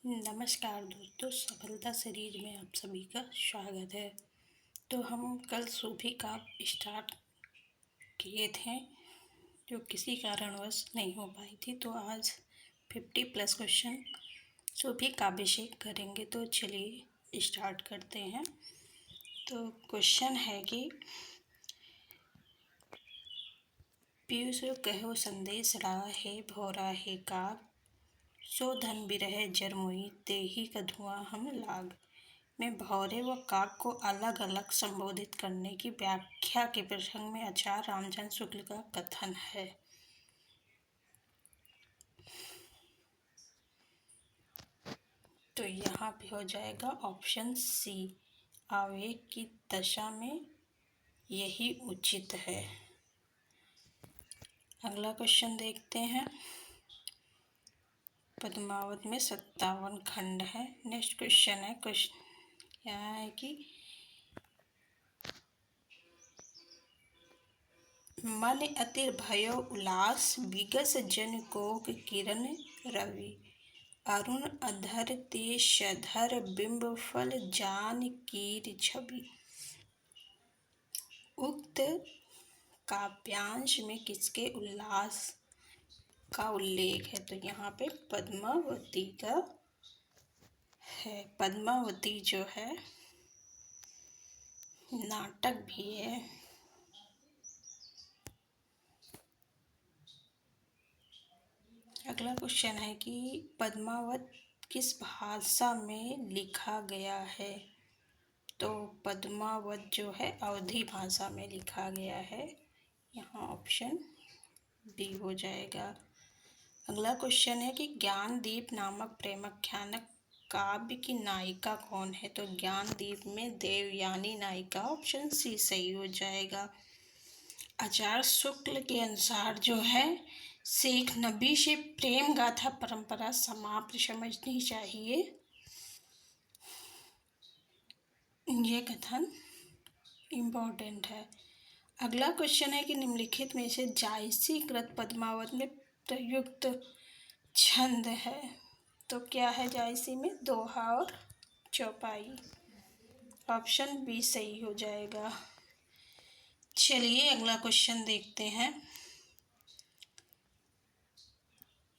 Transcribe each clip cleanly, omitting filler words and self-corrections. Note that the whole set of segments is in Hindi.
नमस्कार दोस्तों, सफलता शरीर में आप सभी का स्वागत है। तो हम कल सूफी काव्य स्टार्ट किए थे जो किसी कारणवश नहीं हो पाई थी। तो आज 50+ क्वेश्चन सूफी काव्य से करेंगे। तो चलिए स्टार्ट करते हैं। तो क्वेश्चन है कि पीयूष कहो संदेश राहे भौरा है काग, सो धन बिरह जर मोहि तेहि का धुआं हम लाग। में भौरे व काग को अलग अलग संबोधित करने की व्याख्या के प्रसंग में आचार्य रामचंद्र शुक्ल का कथन है। तो यहाँ पे हो जाएगा ऑप्शन सी, आवेग की दशा में यही उचित है। अगला क्वेश्चन देखते हैं। पद्मावत में 57 खंड है। नेक्स्ट क्वेश्चन है, क्वेश्चन यहाँ है कि मन अतिर भयो उल्लास, विगस जन कोक किरण रवि, अरुण अधर ते शधर बिंब फल जान कीर छवि। उक्त काव्यांश में किसके उल्लास का उल्लेख है? तो यहाँ पे पद्मावती का है। पद्मावती जो है नाटक भी है। अगला क्वेश्चन है कि पद्मावत किस भाषा में लिखा गया है? तो पद्मावत जो है अवधी भाषा में लिखा गया है। यहाँ ऑप्शन बी हो जाएगा। अगला क्वेश्चन है कि ज्ञानदीप नामक प्रेमाख्यानक काव्य की नायिका कौन है? तो ज्ञानदीप में देवयानी नायिका, ऑप्शन सी सही हो जाएगा। आचार्य शुक्ल के अनुसार जो है शेख नबी से प्रेम गाथा परंपरा समाप्त समझनी चाहिए। ये कथन इम्पोर्टेंट है। अगला क्वेश्चन है कि निम्नलिखित में से जायसी कृत पद्मावत में प्रयुक्त छंद है। तो क्या है जायसी में? दोहा और चौपाई। ऑप्शन बी सही हो जाएगा। चलिए अगला क्वेश्चन देखते हैं।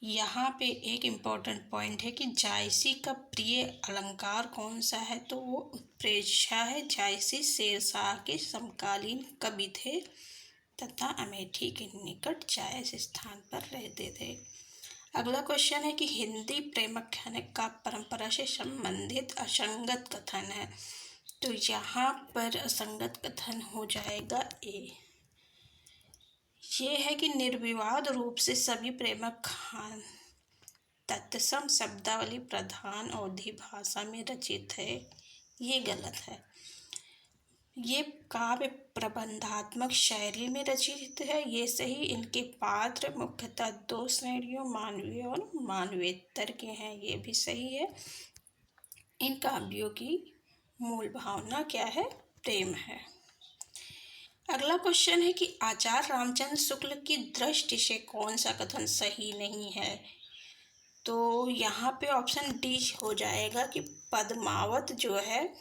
यहाँ पे एक इम्पॉर्टेंट पॉइंट है कि जायसी का प्रिय अलंकार कौन सा है? तो वो उत्प्रेक्षा है। जायसी शेरशाह के समकालीन कवि थे तथा अमेठी के निकट जायस स्थान पर रहते थे। अगला क्वेश्चन है कि हिंदी प्रेमाख्यानक का परंपरा से संबंधित असंगत कथन है। तो यहाँ पर असंगत कथन हो जाएगा ए। ये है कि निर्विवाद रूप से सभी प्रेमाख्यान तत्सम शब्दावली प्रधान अवधी भाषा में रचित है। ये गलत है। ये काव्य प्रबंधात्मक शैली में रचित है। ये सही। इनके पात्र मुख्यतः दो श्रेणियों मानवीय और मानवेतर के हैं। ये भी सही है। इन काव्यों की मूल भावना क्या है? प्रेम है। अगला क्वेश्चन है कि आचार्य रामचंद्र शुक्ल की दृष्टि से कौन सा कथन सही नहीं है? तो यहाँ पे ऑप्शन डी हो जाएगा कि पद्मावत जो है,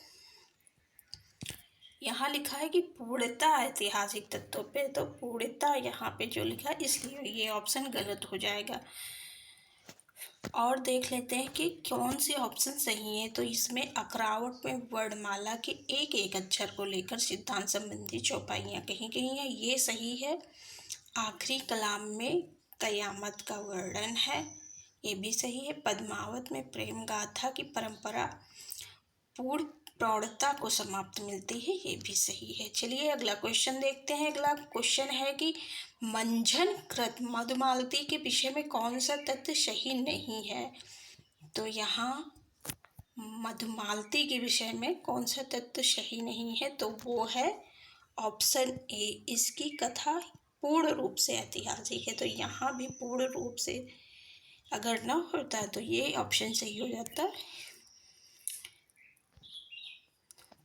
यहाँ लिखा है कि पूर्णता ऐतिहासिक तत्वों पे, तो पूर्णता यहाँ पे जो लिखा है इसलिए ये ऑप्शन गलत हो जाएगा। और देख लेते हैं कि कौन से ऑप्शन सही है। तो इसमें अकरावट में वर्णमाला के एक एक अक्षर को लेकर सिद्धांत संबंधी चौपाइयाँ कहीं कहीं है, ये सही है। आखिरी कलाम में कयामत का वर्णन है, ये भी सही है। पद्मावत में प्रेम गाथा की परंपरा पूर्ण प्रौढ़ता को समाप्त मिलती है, ये भी सही है। चलिए अगला क्वेश्चन देखते हैं। अगला क्वेश्चन है कि मंझन कृत मधुमालती के विषय में कौन सा तथ्य सही नहीं है? तो यहाँ मधुमालती के विषय में कौन सा तथ्य सही नहीं है? तो वो है ऑप्शन ए। इसकी कथा पूर्ण रूप से ऐतिहासिक है। तो यहाँ भी पूर्ण रूप से अगर ना होता तो ये ऑप्शन सही हो जाता।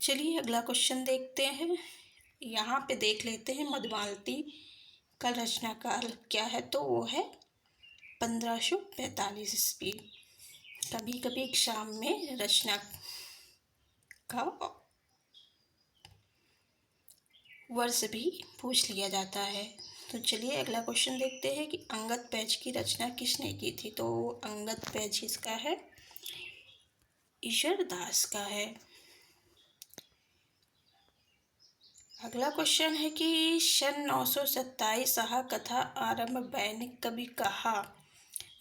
चलिए अगला क्वेश्चन देखते हैं। यहाँ पे देख लेते हैं मधुमालती का रचनाकाल क्या है। तो वो है 1545 ईस्वी। कभी कभी एग्जाम में रचना का वर्ष भी पूछ लिया जाता है। तो चलिए अगला क्वेश्चन देखते हैं कि अंगद पैच की रचना किसने की थी। तो अंगद पैच इसका है ईश्वर दास का है। अगला क्वेश्चन है कि सन 927 सहा कथा आरंभ दैनिक कवि कहा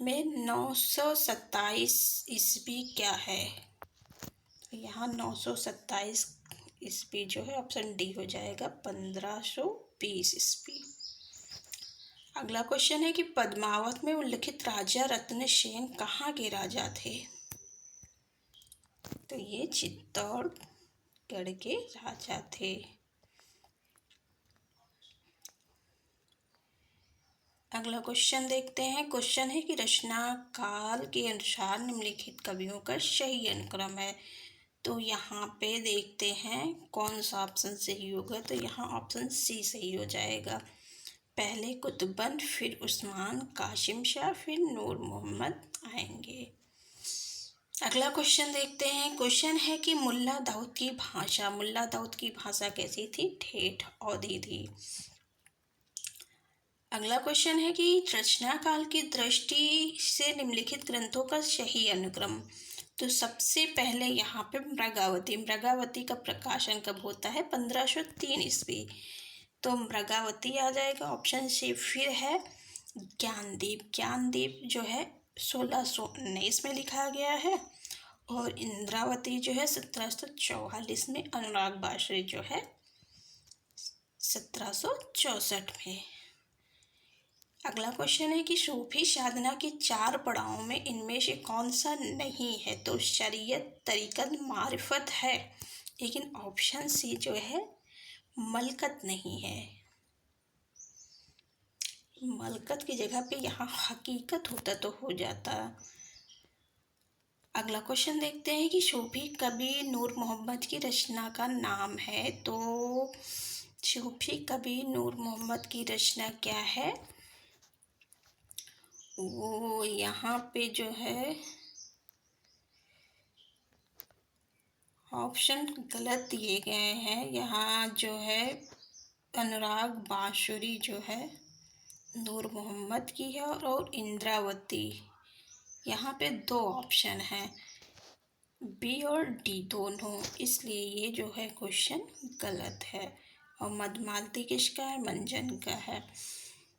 में 927 ईस्वी क्या है। तो यहाँ 927 ईस्वी जो है ऑप्शन डी हो जाएगा 1520 ईस्वी। अगला क्वेश्चन है कि पद्मावत में उल्लिखित राजा रत्नसेन कहाँ के राजा थे। तो ये चित्तौड़गढ़ के राजा थे। अगला क्वेश्चन देखते हैं। क्वेश्चन है कि रचना काल के अनुसार निम्नलिखित कवियों का सही अनुक्रम है। तो यहाँ पे देखते हैं कौन सा ऑप्शन सही होगा। तो यहाँ ऑप्शन सी सही हो जाएगा। पहले कुतुबन, फिर उस्मान, कासिम शाह, फिर नूर मोहम्मद आएंगे। अगला क्वेश्चन देखते हैं। क्वेश्चन है कि मुल्ला दाऊद की भाषा कैसी थी। ठेठ औधी थी। अगला क्वेश्चन है कि रचना काल की दृष्टि से निम्नलिखित ग्रंथों का सही अनुक्रम। तो सबसे पहले यहाँ पे मृगावती का प्रकाशन कब होता है 1503 ईस्वी। तो मृगावती आ जाएगा ऑप्शन सी। फिर है ज्ञानदीप जो है 1619 में लिखा गया है। और इंद्रावती जो है 1744 में। अनुराग बाशरी जो है 1764 में। अगला क्वेश्चन है कि सूफी साधना के 4 पड़ावों में इनमें से कौन सा नहीं है। तो शरीयत, तरीकत, मारिफत है, लेकिन ऑप्शन सी जो है मलकत नहीं है। मलकत की जगह पे यहाँ हकीकत होता तो हो जाता। अगला क्वेश्चन देखते हैं कि सूफी कवि नूर मोहम्मद की रचना का नाम है। तो सूफी कवि नूर मोहम्मद की रचना क्या है। वो यहाँ पे जो है ऑप्शन गलत दिए गए हैं। यहाँ जो है अनुराग बांसुरी जो है नूर मोहम्मद की है और इंद्रावती। यहाँ पे 2 ऑप्शन हैं, बी और डी दोनों, इसलिए ये जो है क्वेश्चन गलत है। और मधुमालती किसका है, मंजन का है।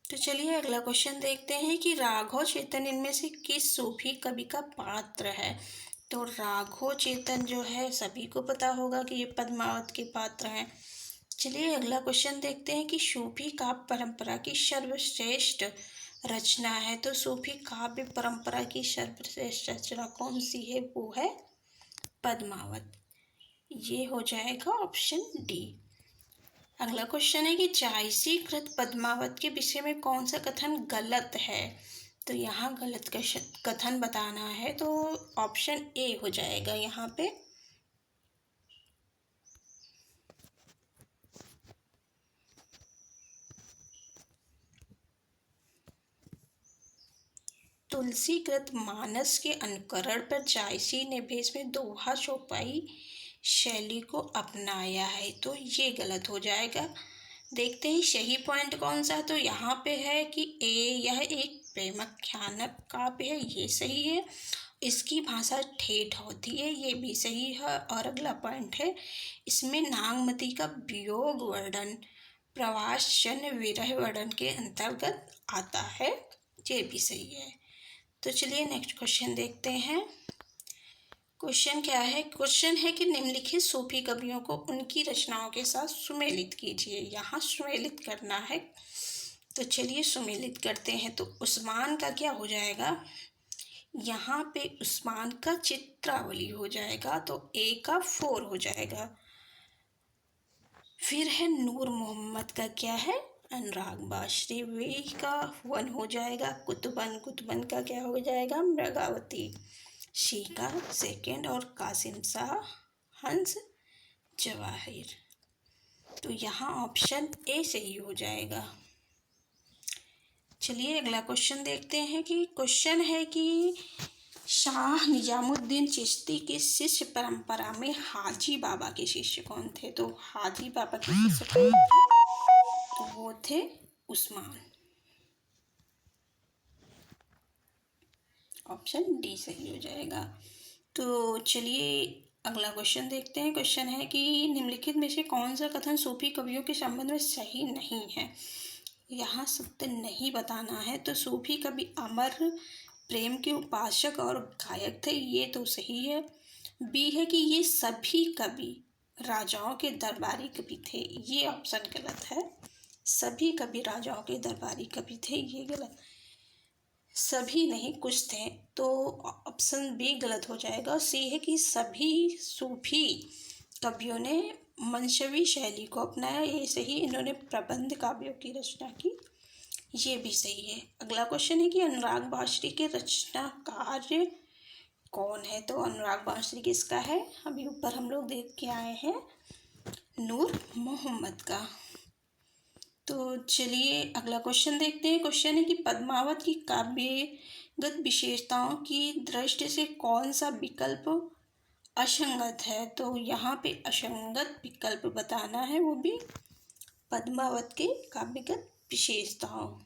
तो चलिए अगला क्वेश्चन देखते हैं कि राघव चेतन इनमें से किस सूफी कवि का पात्र है। तो राघव चेतन जो है सभी को पता होगा कि ये पद्मावत के पात्र हैं। चलिए अगला क्वेश्चन देखते हैं कि सूफी काव्य परंपरा की सर्वश्रेष्ठ रचना है। तो सूफी काव्य परंपरा की सर्वश्रेष्ठ रचना कौन सी है। वो है पद्मावत। ये हो जाएगा ऑप्शन डी। अगला क्वेश्चन है कि जायसी कृत पद्मावत के विषय में कौन सा कथन गलत है। तो यहाँ गलत कथन बताना है। तो ऑप्शन ए हो जाएगा यहाँ पे। तुलसीकृत मानस के अनुकरण पर जायसी ने भेष में दोहा चौपाई शैली को अपनाया है। तो ये गलत हो जाएगा। देखते हैं सही पॉइंट कौन सा। तो यहाँ पे है कि ए यह एक प्रेमाख्यानक काव्य है, ये सही है। इसकी भाषा ठेठ होती है, ये भी सही है। और अगला पॉइंट है इसमें नागमती का वियोग वर्णन प्रवास जन विरह वर्णन के अंतर्गत आता है, ये भी सही है। तो चलिए नेक्स्ट क्वेश्चन देखते हैं। क्वेश्चन क्या है। क्वेश्चन है कि निम्नलिखित सूफी कवियों को उनकी रचनाओं के साथ सुमेलित कीजिए। यहाँ सुमेलित करना है। तो चलिए सुमेलित करते हैं। तो उस्मान का क्या हो जाएगा। यहाँ पे उस्मान का चित्रावली हो जाएगा। तो ए का 4 हो जाएगा। फिर है नूर मोहम्मद का क्या है, अनुराग बाशरी, वे का 1 हो जाएगा। कुतुबन का क्या हो जाएगा, मृगावती, शी का 2 और कासिम शाह हंस जवाहिर। तो यहाँ ऑप्शन ए सही हो जाएगा। चलिए अगला क्वेश्चन देखते हैं कि क्वेश्चन है कि शाह निजामुद्दीन चिश्ती की शिष्य परंपरा में हाजी बाबा के शिष्य कौन थे? तो हाजी बाबा के शिष्य कौन थे? तो वो थे उस्मान। ऑप्शन डी सही हो जाएगा। तो चलिए अगला क्वेश्चन देखते हैं। क्वेश्चन है कि निम्नलिखित में से कौन सा कथन सूफी कवियों के संबंध में सही नहीं है? यहाँ सत्य नहीं बताना है। तो सूफी कवि अमर प्रेम के उपासक और गायक थे, ये तो सही है। बी है कि ये सभी कवि राजाओं के दरबारी कवि थे, ये ऑप्शन गलत है। सभी कवि राजाओं के दरबारी कवि थे, ये गलत। सभी नहीं, कुछ थे, तो ऑप्शन बी गलत हो जाएगा। सी है कि सभी सूफी कवियों ने मंशवी शैली को अपनाया, ये सही। इन्होंने प्रबंध काव्यों की रचना की, ये भी सही है। अगला क्वेश्चन है कि अनुराग बांसुरी के रचनाकार कौन है? तो अनुराग बांसुरी किसका है? अभी ऊपर हम लोग देख के आए हैं, नूर मोहम्मद का। तो चलिए अगला क्वेश्चन देखते हैं। क्वेश्चन है कि पद्मावत की काव्यगत विशेषताओं की दृष्टि से कौन सा विकल्प असंगत है? तो यहाँ पे असंगत विकल्प बताना है, वो भी पद्मावत के काव्यगत विशेषताओं।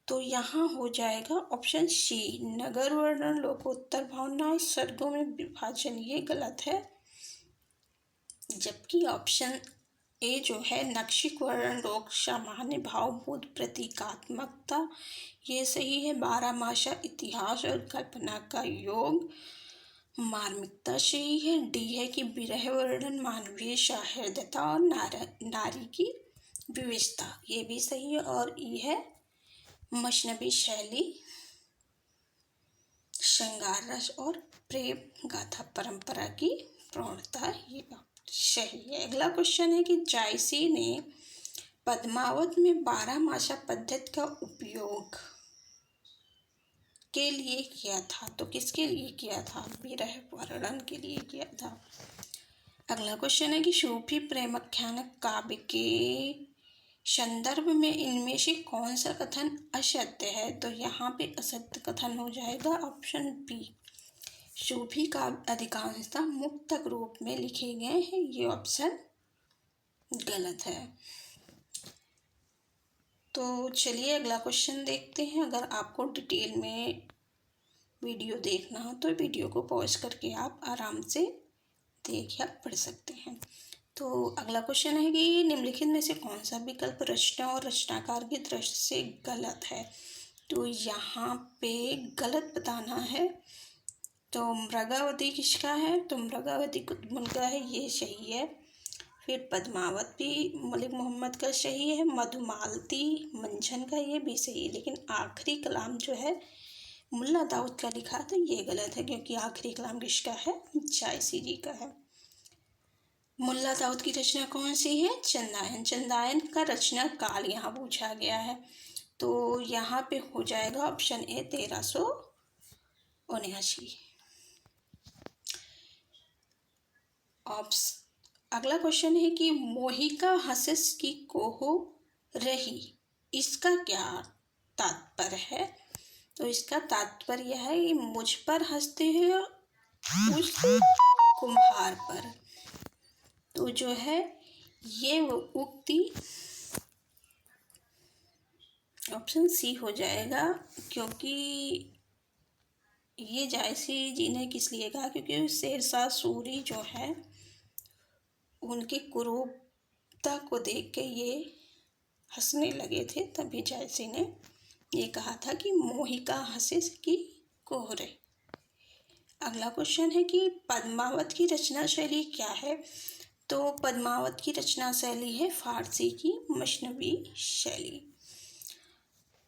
तो यहाँ हो जाएगा ऑप्शन सी, नगर वर्णन, लोकोत्तर भावना और सर्गों में विभाजन, ये गलत है। जबकि ऑप्शन ए जो है नक्षिक वर्णन, लोक सामान्य भावभूत प्रतीकात्मकता, ये सही है। बारहमासा इतिहास और कल्पना का योग, मार्मिकता सही है। डी है कि विरह वर्णन, मानवीय सहृदयता और नारी की विविधता, ये भी सही है। और ई है मशनबी शैली, श्रृंगार रस और प्रेम गाथा परंपरा की प्रवणता, ये सही है। अगला क्वेश्चन है कि जायसी ने पद्मावत में बारहमासा पद्धति का उपयोग के लिए किया था, तो किसके लिए किया था? विरह वर्णन के लिए किया था। अगला क्वेश्चन है कि सूफी प्रेमाख्यान काव्य के संदर्भ में इनमें से कौन सा कथन असत्य है? तो यहाँ पे असत्य कथन हो जाएगा ऑप्शन बी, सूफी काव्य अधिकांशतः मुक्तक रूप में लिखे गए हैं, ये ऑप्शन गलत है। तो चलिए अगला क्वेश्चन देखते हैं। अगर आपको डिटेल में वीडियो देखना हो तो वीडियो को पॉज करके आप आराम से देख या पढ़ सकते हैं। तो अगला क्वेश्चन है कि निम्नलिखित में से कौन सा विकल्प रचना और रचनाकार की दृष्टि से गलत है? तो यहाँ पे गलत बताना है। तो मृगावती किसका है? तो मृगावती कुतुबुल का है, ये सही है। फिर पद्मावत भी मलिक मोहम्मद का सही है। मधुमालती मंझन का, ये भी सही है। लेकिन आखिरी कलाम जो है मुल्ला दाऊद का लिखा था, ये गलत है, क्योंकि आखिरी कलाम किसका है? जायसी जी का है। मुल्ला दाऊद की रचना कौन सी है? चंदायन। चंदायन का रचना काल यहाँ पूछा गया है, तो यहाँ पे हो जाएगा ऑप्शन ए 1379। अगला क्वेश्चन है कि मोहिका हंसस की कोहो रही, इसका क्या तात्पर्य है? तो इसका तात्पर्य है कि मुझ पर हंसते हैं उस कुम्हार पर। तो जो है ये उक्ति ऑप्शन सी हो जाएगा, क्योंकि ये जायसी जी ने किस लिए कहा? क्योंकि शेरशाह सूरी जो है उनकी क्रूरता को देख के ये हंसने लगे थे, तभी जायसी ने ये कहा था कि मोहिका हंसे की कोहरे। अगला क्वेश्चन है कि पद्मावत की रचना शैली क्या है? तो पद्मावत की रचना शैली है फारसी की मशनवी शैली।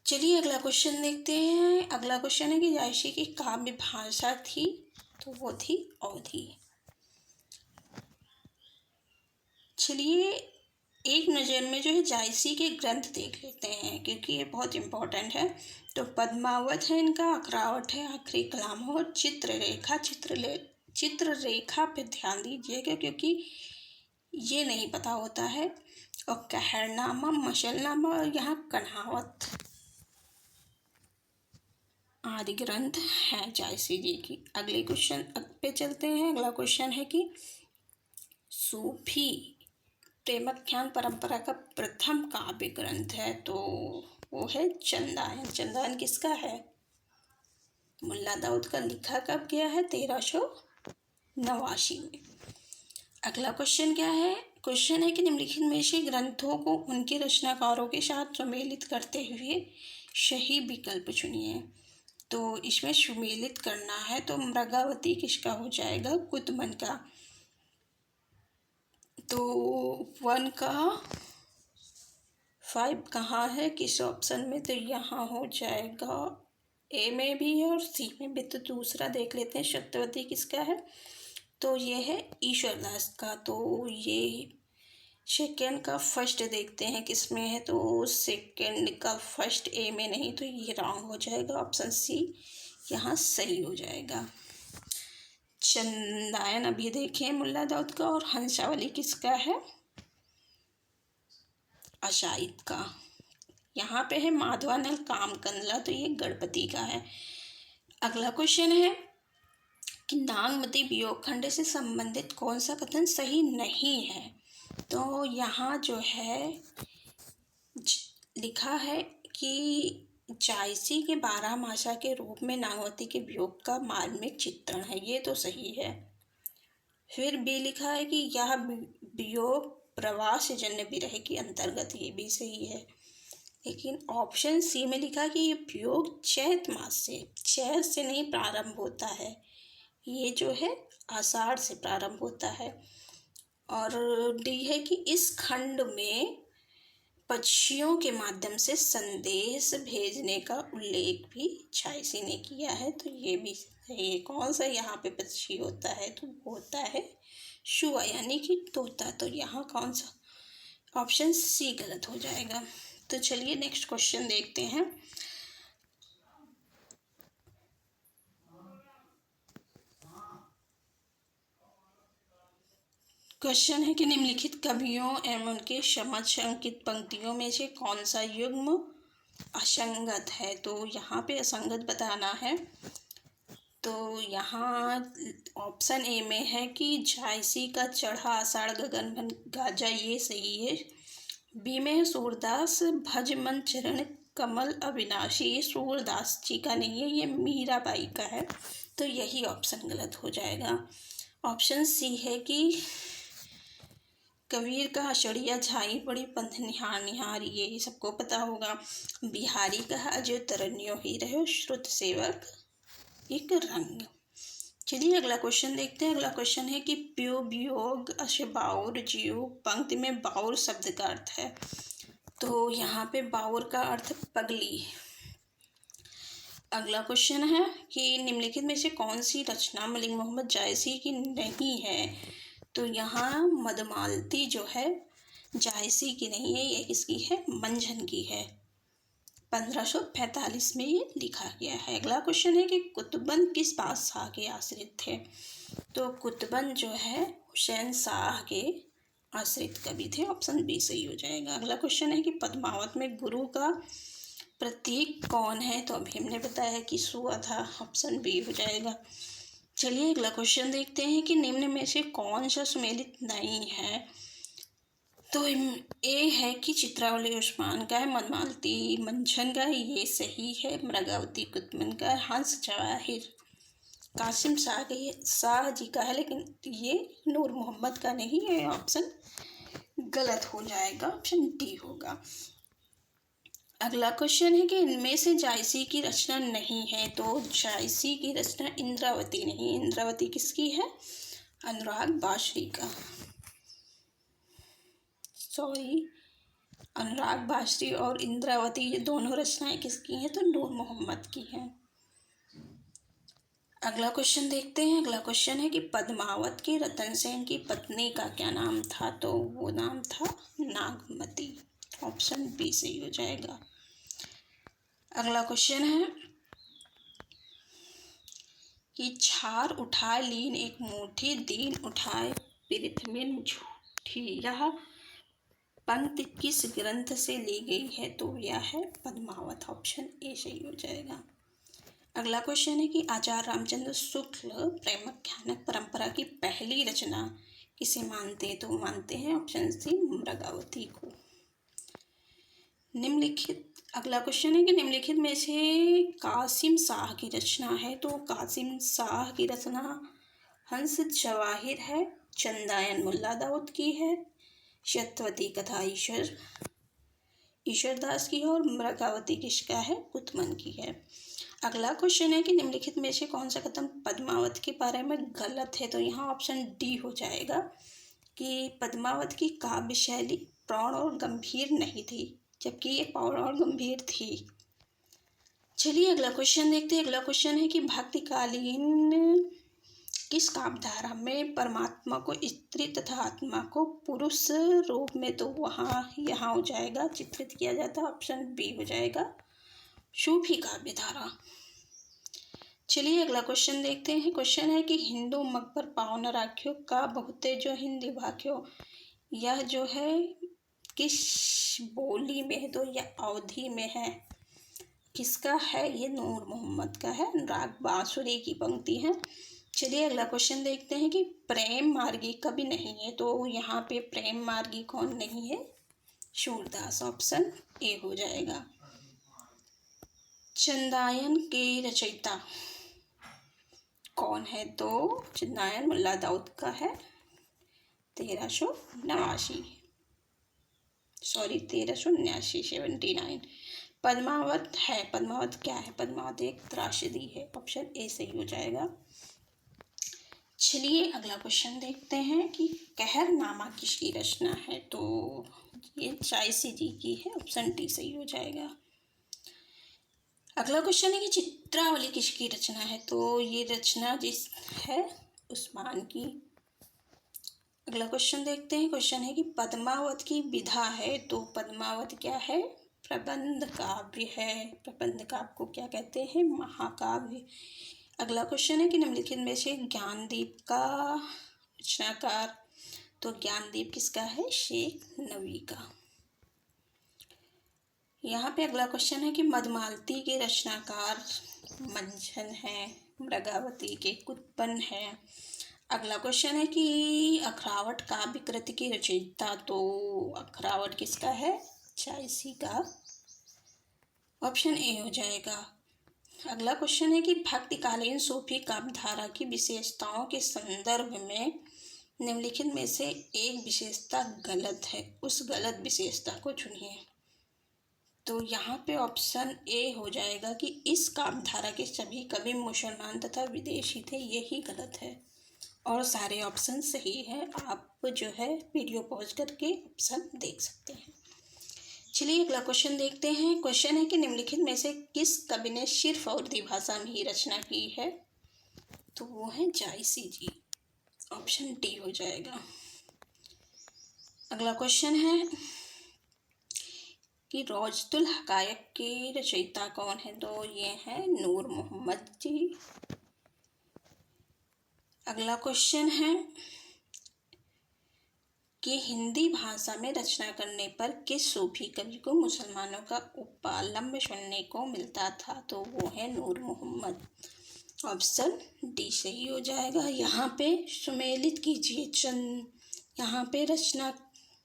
चलिए अगला क्वेश्चन देखते हैं। अगला क्वेश्चन है कि जायसी की काव्य भाषा थी, तो वो थी अवधी। चलिए एक नज़र में जो है जायसी के ग्रंथ देख लेते हैं, क्योंकि ये बहुत इम्पोर्टेंट है। तो पद्मावत है इनका, अखरावट है, आखिरी कलाम हो, चित्ररेखा पे ध्यान दीजिएगा, क्योंकि ये नहीं पता होता है। और कहरनामा, मशलनामा और यहाँ कन्हावत आदि ग्रंथ हैं जायसी जी की। अगले क्वेश्चन पे चलते हैं। अगला क्वेश्चन है कि सूफी प्रेमाख्यान परंपरा का प्रथम काव्य ग्रंथ है, तो वो है चंदायन। चंदायन किसका है? मुल्ला दाऊद का। लिखा कब गया है? 1389 में। अगला क्वेश्चन क्या है? क्वेश्चन है कि निम्नलिखित में से ग्रंथों को उनके रचनाकारों के साथ सम्मिलित करते हुए सही विकल्प चुनिए। तो इसमें सुमेलित करना है तो मृगावती किसका हो जाएगा? कुतमन का। तो 1 का 5 कहाँ है, किस ऑप्शन में? तो यहाँ हो जाएगा, ए में भी है और सी में भी। तो दूसरा देख लेते हैं, सत्यवती किसका है? तो ये है ईश्वरदास का। तो ये सेकेंड का फर्स्ट देखते हैं किस में है। तो सेकेंड का फर्स्ट ए में नहीं, तो ये रॉन्ग हो जाएगा। ऑप्शन सी यहाँ सही हो जाएगा। चंदायन अभी देखें मुल्ला दाऊद का, और हंसावली किसका है? अशाइत का। यहाँ पे है माधवानल कामकंदला, तो ये गणपति का है। अगला क्वेश्चन है कि नागमती वियोग खंड से संबंधित कौन सा कथन सही नहीं है? तो यहाँ जो है लिखा है कि जायसी के 12 मासा के रूप में नागमती के वियोग का मार्मिक चित्रण है, ये तो सही है। फिर भी लिखा है कि यह वियोग प्रवास जन्य विरह के अंतर्गत, ये भी सही है। लेकिन ऑप्शन सी में लिखा कि ये वियोग चैत मास से, चैत से नहीं प्रारंभ होता है, ये जो है आषाढ़ से प्रारंभ होता है। और डी है कि इस खंड में पक्षियों के माध्यम से संदेश भेजने का उल्लेख भी जायसी ने किया है, तो ये भी सही है। कौन सा यहाँ पे पक्षी होता है? तो होता है शुआ यानी कि तोता। तो यहाँ कौन सा? ऑप्शन सी गलत हो जाएगा। तो चलिए नेक्स्ट क्वेश्चन देखते हैं। क्वेश्चन है कि निम्नलिखित कवियों एवं उनके समक्ष अंकित पंक्तियों में से कौन सा युग्म असंगत है? तो यहाँ पे असंगत बताना है। तो यहाँ ऑप्शन ए में है कि जायसी का चढ़ा आषाढ़ गगन बन गाजा, ये सही है। बी में है सूरदास भज मन चरण कमल अविनाशी, ये सूरदास जी का नहीं है, ये मीराबाई का है। तो यही ऑप्शन गलत हो जाएगा। ऑप्शन सी है कि कबीर का अषड़िया झाई पड़ी पंथ निहार निहार, ये सबको पता होगा। बिहारी का जो तरन्यो ही रहे श्रुत सेवक एक रंग। चलिए अगला क्वेश्चन देखते हैं। अगला क्वेश्चन है कि प्यो वियोग अश बाउर जीव, पंक्ति में बाउर शब्द का अर्थ है। तो यहाँ पे बाउर का अर्थ पगली। अगला क्वेश्चन है कि निम्नलिखित में से कौन सी रचना मलिक मोहम्मद जायसी की नहीं है? तो यहाँ मधुमालती जो है जायसी की नहीं है, ये किसकी है? मंझन की है। 1545 में ये लिखा गया है। अगला क्वेश्चन है कि कुतुबन किस बादशाह के आश्रित थे? तो कुतुबन जो है हुसैन शाह के आश्रित कवि थे। ऑप्शन बी सही हो जाएगा। अगला क्वेश्चन है कि पद्मावत में गुरु का प्रतीक कौन है? तो अभी हमने बताया कि सुआ था। ऑप्शन बी हो जाएगा। चलिए अगला क्वेश्चन देखते हैं कि निम्न में से कौन सा सुमेलित नहीं है? तो ए है कि चित्रावली उस्मान का है, मधुमालती मंझन का, ये सही है। मृगावती कुतुबन का, हंस जवाहिर कासिम शाह जी का है, लेकिन ये नूर मोहम्मद का नहीं है। ऑप्शन गलत हो जाएगा, ऑप्शन डी होगा। अगला क्वेश्चन है कि इनमें से जायसी की रचना नहीं है। तो जायसी की रचना इंद्रावती नहीं। इंद्रावती किसकी है? अनुराग बाशरी का। अनुराग बाशरी और इंद्रावती, ये दोनों रचनाएं किसकी हैं? तो नूर मोहम्मद की हैं। अगला क्वेश्चन देखते हैं। अगला क्वेश्चन है कि पद्मावत के रतन सेन की पत्नी का क्या नाम था? तो वो नाम था नागमती। ऑप्शन बी सही हो जाएगा। अगला क्वेश्चन है कि छार उठाए लीन एक मुट्ठी, दीन उठाए पृथ्वी झूठी, यह पंक्ति किस ग्रंथ से ली गई है? तो यह है पद्मावत। ऑप्शन ए सही हो जाएगा। अगला क्वेश्चन है कि आचार्य रामचंद्र शुक्ल प्रेमाख्यानक परंपरा की पहली रचना किसे मानते हैं? तो मानते हैं ऑप्शन सी मृगावती को। निम्नलिखित अगला क्वेश्चन है कि निम्नलिखित में से कासिम शाह की रचना है, तो कासिम शाह की रचना हंस जवाहिर है, चंदायन मुल्ला दाऊद की है, शतवती कथा ईश्वर दास की है और मृगावती किसका है? पुतमन की है। अगला क्वेश्चन है कि निम्नलिखित में से कौन सा कथन पद्मावत के बारे में गलत है? तो यहाँ ऑप्शन डी हो जाएगा कि पद्मावत की काव्य शैली प्रौढ़ और गंभीर नहीं थी, जबकि ये प्रौढ़ और गंभीर थी। चलिए अगला क्वेश्चन देखते हैं। अगला क्वेश्चन है कि भक्तिकालीन किस काव्यधारा में परमात्मा को स्त्री तथा आत्मा को पुरुष रूप में, तो यहाँ हो जाएगा चित्रित किया जाता है। ऑप्शन बी हो जाएगा सूफी काव्यधारा। चलिए अगला क्वेश्चन देखते हैं। क्वेश्चन है कि हिंदू मकबर पावन राख्यो का बहुते जो हिंदी वाक्यो, यह जो है किस बोली में है? तो यह अवधी में है। किसका है? ये नूर मोहम्मद का है, राग बांसुरी की पंक्ति है। चलिए अगला क्वेश्चन देखते हैं कि प्रेम मार्गी कवि नहीं है, तो यहाँ पे प्रेम मार्गी कौन नहीं है? सूरदास। ऑप्शन ए हो जाएगा। चंदायन के रचयिता कौन है? तो चंदायन मुल्ला दाऊद का है, 1389 79। पद्मावत है, पद्मावत क्या है? पद्मावत एक त्रासदी है। ऑप्शन ए सही हो जाएगा। चलिए अगला क्वेश्चन देखते हैं कि कहरनामा किसकी रचना है? तो ये चायसी जी की है। ऑप्शन डी सही हो जाएगा। अगला क्वेश्चन है कि चित्रावली किसकी रचना है? तो ये रचना जिस है उस्मान की। अगला क्वेश्चन देखते हैं। क्वेश्चन है कि पद्मावत की विधा है, तो पद्मावत क्या है? प्रबंध काव्य है। प्रबंध काव्य को क्या कहते हैं? महाकाव्य। अगला क्वेश्चन है कि निम्नलिखित में से ज्ञानदीप का रचनाकार, तो ज्ञानदीप किसका है? शेख नबी का। यहाँ पे अगला क्वेश्चन है कि मधुमालती के रचनाकार मंझन है, मृगावती के कुतपन है। अगला क्वेश्चन है कि अखरावट काव्य कृति की रचयिता, तो अखरावट किसका है? चायसी का। ऑप्शन ए हो जाएगा। अगला क्वेश्चन है कि भक्तिकालीन सूफी काव्यधारा की विशेषताओं के संदर्भ में निम्नलिखित में से एक विशेषता गलत है, उस गलत विशेषता को चुनिए। तो यहाँ पे ऑप्शन ए हो जाएगा कि इस काव्यधारा के सभी कवि मुसलमान तथा विदेशी थे, यही गलत है और सारे ऑप्शन सही है। आप जो है वीडियो पॉज करके ऑप्शन देख सकते हैं। चलिए अगला क्वेश्चन देखते हैं। क्वेश्चन है कि निम्नलिखित में से किस कवि ने सिर्फ उर्दू भाषा में ही रचना की है? तो वो है जायसी जी। ऑप्शन डी हो जाएगा। अगला क्वेश्चन है कि रोजतुल हकायक के रचयिता कौन है? तो ये है नूर मोहम्मद जी। अगला क्वेश्चन है कि हिंदी भाषा में रचना करने पर किस सूफी कवि को मुसलमानों का उपालंब सुनने को मिलता था? तो वो है नूर मोहम्मद। ऑप्शन डी सही हो जाएगा। यहाँ पे सुमेलित कीजिए यहाँ पे रचना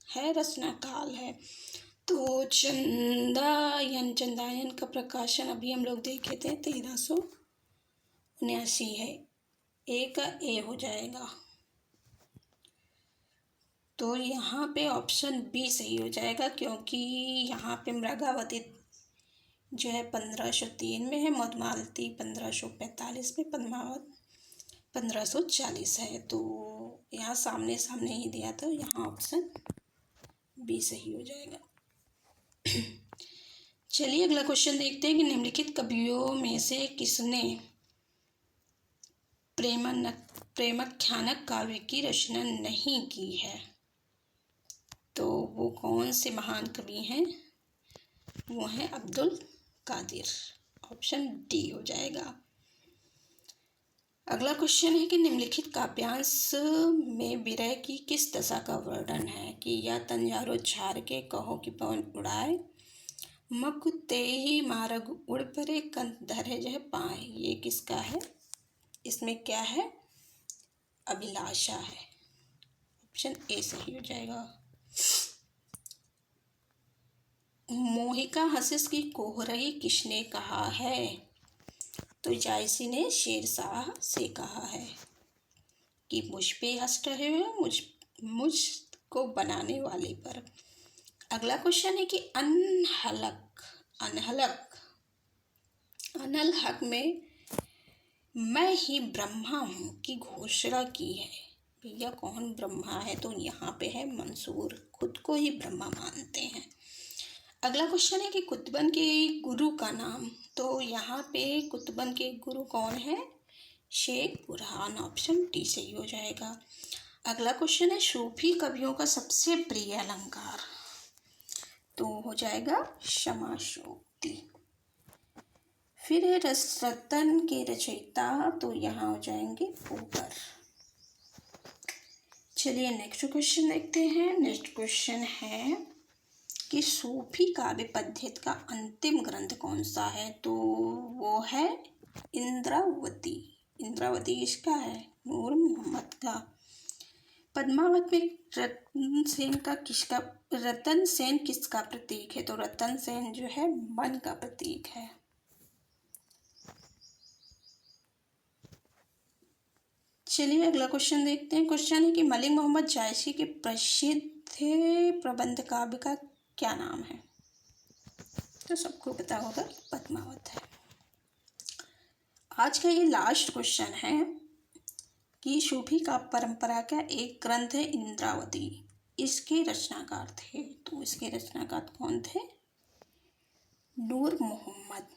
है, रचना काल है, तो चंदायन का प्रकाशन अभी हम लोग देखे थे 1379 है। ए का ए हो जाएगा। तो यहाँ पे ऑप्शन बी सही हो जाएगा, क्योंकि यहाँ पे मृगावती जो है 1503 में है, मधुमालती 1545 में, पद्मावत 1540 है। तो यहाँ सामने सामने ही दिया था, यहाँ ऑप्शन बी सही हो जाएगा। चलिए अगला क्वेश्चन देखते हैं कि निम्नलिखित कवियों में से किसने प्रेमाख्यानक काव्य की रचना नहीं की है? तो वो कौन से महान कवि हैं? वो हैं अब्दुल कादिर। ऑप्शन डी हो जाएगा। अगला क्वेश्चन है कि निम्नलिखित काव्यांश में विरह की किस दशा का वर्णन है? कि या तंजारो छार के कहो कि पवन उड़ाए, मकुते ही मार्ग उड़ परे कंत धरे जह पाए, ये किसका है? इसमें क्या है? अभिलाषा है। ऑप्शन ए सही हो जाएगा। मोहिका हंसिस की कोहरही किसने कहा है? तो जायसी ने शेरशाह से कहा है कि मुझ पे हंस रहे हो, मुझको बनाने वाले पर। अगला क्वेश्चन है कि अनहलक में मैं ही ब्रह्मा हूँ की घोषणा की है। भैया कौन ब्रह्मा है? तो यहाँ पे है मंसूर, खुद को ही ब्रह्मा मानते हैं। अगला क्वेश्चन है कि कुतुबन के गुरु का नाम। तो यहाँ पे कुतुबन के गुरु कौन है? शेख बुरहान, ऑप्शन डी सही हो जाएगा। अगला क्वेश्चन है सूफी कवियों का सबसे प्रिय अलंकार। तो हो जाएगा क्षमाशोक्ति। फिर है रसरतन के रचयिता, तो यहाँ हो जाएंगे पोपर। चलिए नेक्स्ट क्वेश्चन देखते हैं। नेक्स्ट क्वेश्चन है कि सूफी काव्य पद्धति का अंतिम ग्रंथ कौन सा है? तो वो है इंद्रावती। इंद्रावती किसका है? नूर मोहम्मद का। पद्मावत में रतन सेन किसका प्रतीक है? तो रतन सेन जो है मन का प्रतीक है। चलिए अगला क्वेश्चन देखते हैं। क्वेश्चन है कि मलिक मोहम्मद जायसी के प्रसिद्ध प्रबंध काव्य का क्या नाम है? तो सबको पता होगा पद्मावत है। आज का ये लास्ट क्वेश्चन है कि सूफी काव्य परंपरा का एक ग्रंथ है इंद्रावती, इसके रचनाकार थे। तो इसके रचनाकार कौन थे? नूर मोहम्मद।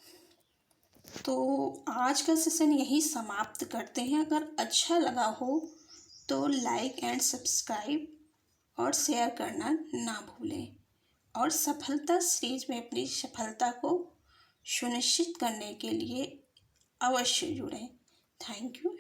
तो आज का सेशन यही समाप्त करते हैं। अगर अच्छा लगा हो तो लाइक एंड सब्सक्राइब और शेयर करना ना भूलें, और सफलता सीरीज में अपनी सफलता को सुनिश्चित करने के लिए अवश्य जुड़ें। Thank you.